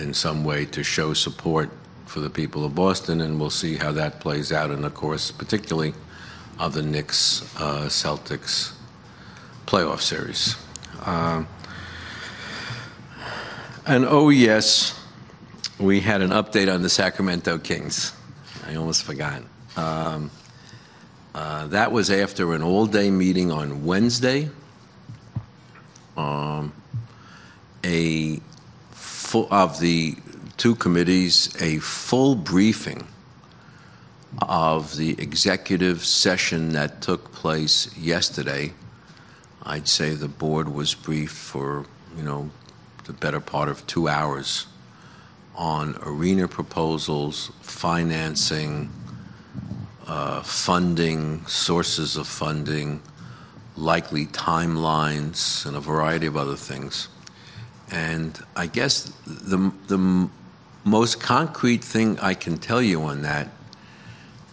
in some way to show support for the people of Boston, and we'll see how that plays out in the course, particularly of the Knicks Celtics playoff series. And oh yes, we had an update on the Sacramento Kings. I almost forgot. That was after an all-day meeting on Wednesday. Of the two committees, a full briefing of the executive session that took place yesterday. I'd say the board was briefed for, the better part of 2 hours on arena proposals, financing, funding, sources of funding, likely timelines, and a variety of other things. And I guess the most concrete thing I can tell you on that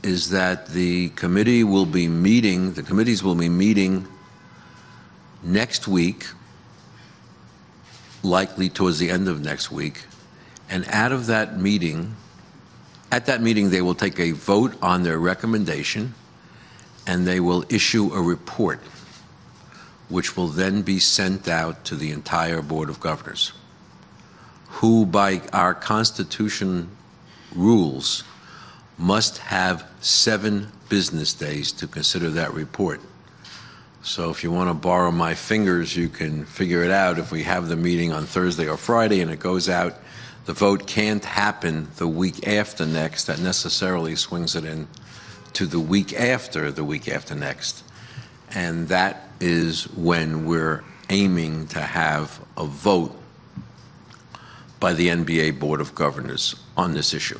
is that the committees will be meeting next week, likely towards the end of next week. And at that meeting, they will take a vote on their recommendation, and they will issue a report, which will then be sent out to the entire Board of Governors, who by our Constitution rules must have 7 business days to consider that report. So if you want to borrow my fingers, you can figure it out. If we have the meeting on Thursday or Friday and it goes out, the vote can't happen the week after next. That necessarily swings it in to the week after next. And that is when we're aiming to have a vote by the NBA Board of Governors on this issue.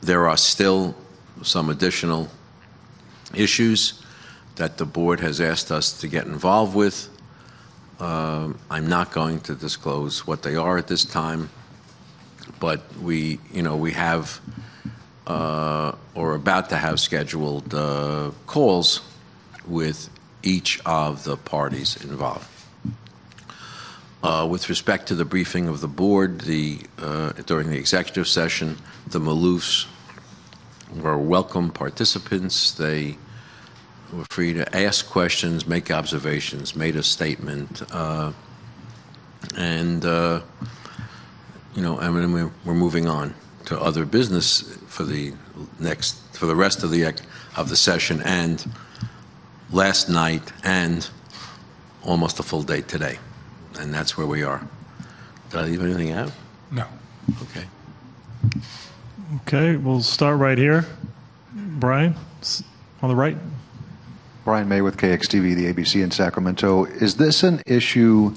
There are still some additional issues that the board has asked us to get involved with. I'm not going to disclose what they are at this time, but we have or about to have scheduled calls with each of the parties involved. With respect to the briefing of the board, during the executive session, the Maloofs were welcome participants. They were free to ask questions, make observations, made a statement, and we're moving on to other business for the rest of the session, and last night and almost a full day today. And that's where we are. Did I leave anything out? No. Okay. Okay, we'll start right here. Brian, on the right. Brian May with KXTV, the ABC in Sacramento. Is this an issue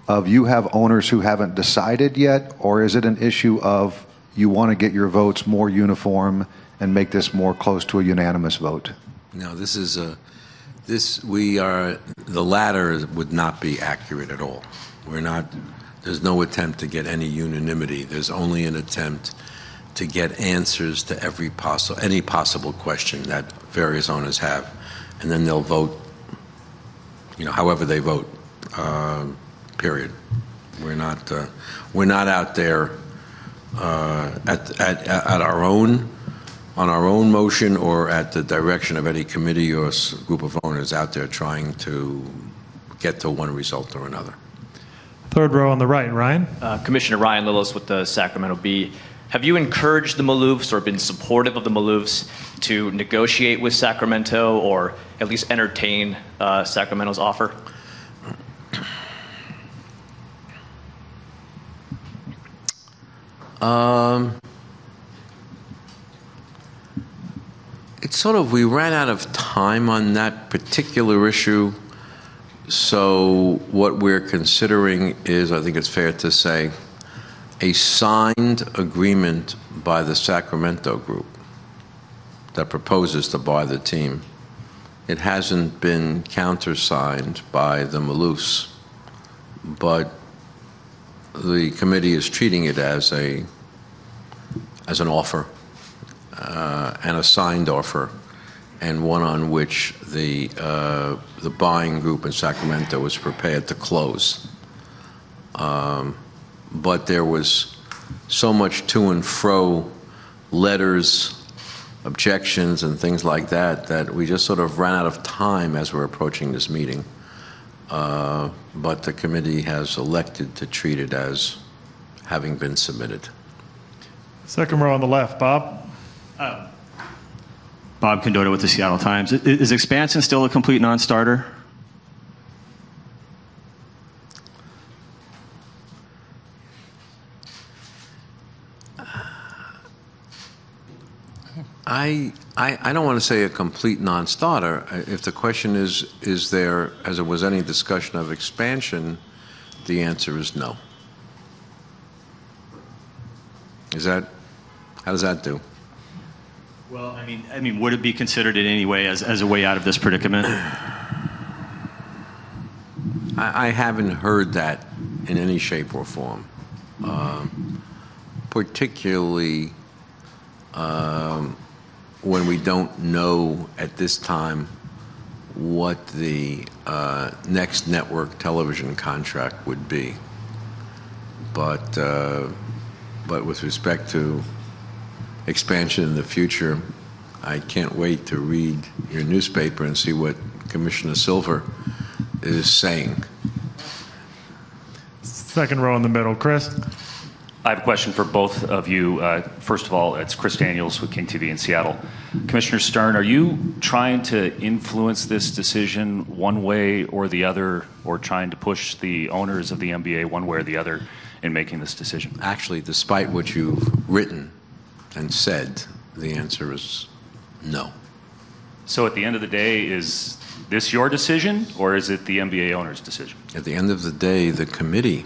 of you have owners who haven't decided yet, or is it an issue of you want to get your votes more uniform and make this more close to a unanimous vote? No, the latter would not be accurate at all. There's no attempt to get any unanimity. There's only an attempt to get answers to any possible question that various owners have, and then they'll vote, however they vote, period. We're not out there on our own motion or at the direction of any committee or group of owners out there trying to get to one result or another. Third row on the right, Ryan. Commissioner Ryan Lillis with the Sacramento Bee. Have you encouraged the Maloofs or been supportive of the Maloofs to negotiate with Sacramento or at least entertain Sacramento's offer? It's we ran out of time on that particular issue. So what we're considering is, I think it's fair to say, a signed agreement by the Sacramento group that proposes to buy the team. It hasn't been countersigned by the Maloofs, but the committee is treating it as an offer, and a signed offer, and one on which the buying group in Sacramento is prepared to close. but there was so much to and fro, letters, objections, and things like that, that we just sort of ran out of time as we're approaching this meeting. But the committee has elected to treat it as having been submitted. Second row on the left, Bob. Bob Condotta with the Seattle Times. Is expansion still a complete non-starter? I don't want to say a complete non-starter. If the question is there, as there was any discussion of expansion, the answer is no. How does that do? Well, I mean, would it be considered in any way as a way out of this predicament? I haven't heard that in any shape or form, particularly when we don't know at this time what the next network television contract would be. But with respect to expansion in the future, I can't wait to read your newspaper and see what Commissioner Silver is saying. Second row in the middle, Chris. I have a question for both of you. First of all, it's Chris Daniels with King TV in Seattle. Commissioner Stern, are you trying to influence this decision one way or the other, or trying to push the owners of the NBA one way or the other in making this decision? Actually, despite what you've written and said, the answer is no. So at the end of the day, is this your decision, or is it the NBA owners' decision? At the end of the day, the committee,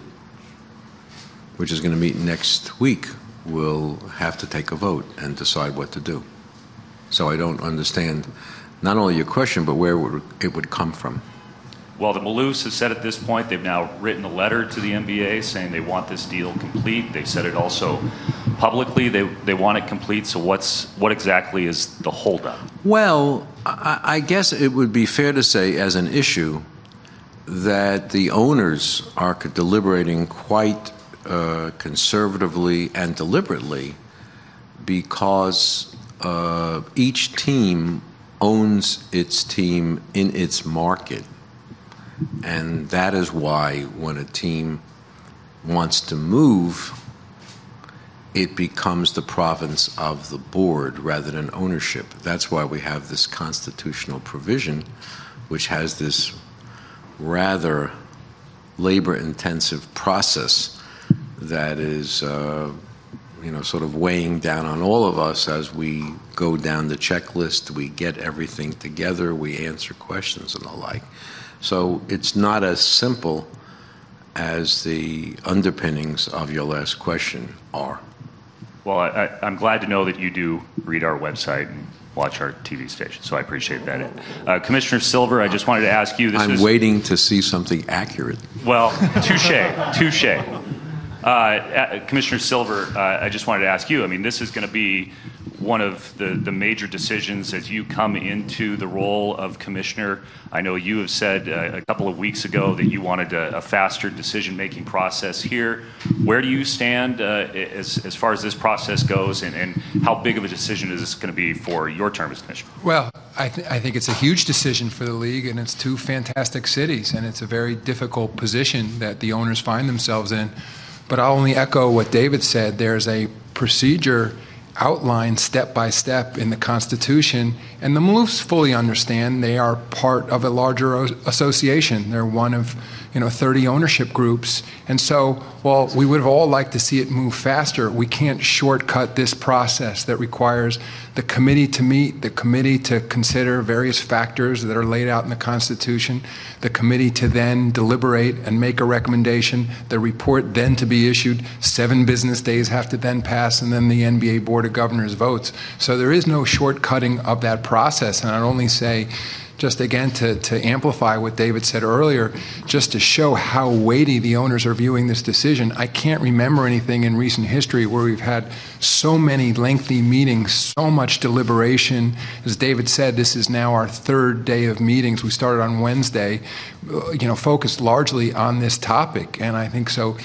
which is going to meet next week, will have to take a vote and decide what to do. So I don't understand not only your question, but where it would come from. Well, the Maloofs have said at this point, they've now written a letter to the NBA saying they want this deal complete. They've said it also publicly. They want it complete. So what exactly is the holdup? Well, I guess it would be fair to say as an issue that the owners are deliberating quite conservatively and deliberately, because each team owns its team in its market. And that is why when a team wants to move, it becomes the province of the board rather than ownership. That's why we have this constitutional provision, which has this rather labor-intensive process that is, sort of weighing down on all of us as we go down the checklist, we get everything together, we answer questions and the like. So it's not as simple as the underpinnings of your last question are. Well, I'm glad to know that you do read our website and watch our TV station, so I appreciate that. Commissioner Silver, I just wanted to ask you. I'm waiting to see something accurate. Well, touche. Commissioner Silver, I just wanted to ask you, this is going to be one of the major decisions as you come into the role of commissioner. I know you have said a couple of weeks ago that you wanted a faster decision-making process here. Where do you stand as far as this process goes, and how big of a decision is this going to be for your term as commissioner? Well, I think it's a huge decision for the league, and it's two fantastic cities, and it's a very difficult position that the owners find themselves in. But I'll only echo what David said. There's a procedure outlined step by step in the Constitution, and the Maloofs fully understand they are part of a larger association. They're one of 30 ownership groups, and so while we would have all liked to see it move faster, we can't shortcut this process that requires the committee to meet, the committee to consider various factors that are laid out in the Constitution, the committee to then deliberate and make a recommendation, the report then to be issued, 7 business days have to then pass, and then the NBA Board of Governors votes. So there is no shortcutting of that process, and I'd only say, just again to amplify what David said earlier, just to show how weighty the owners are viewing this decision. I can't remember anything in recent history where we've had so many lengthy meetings, so much deliberation. As David said, this is now our 3rd day of meetings. We started on Wednesday, focused largely on this topic. And I think so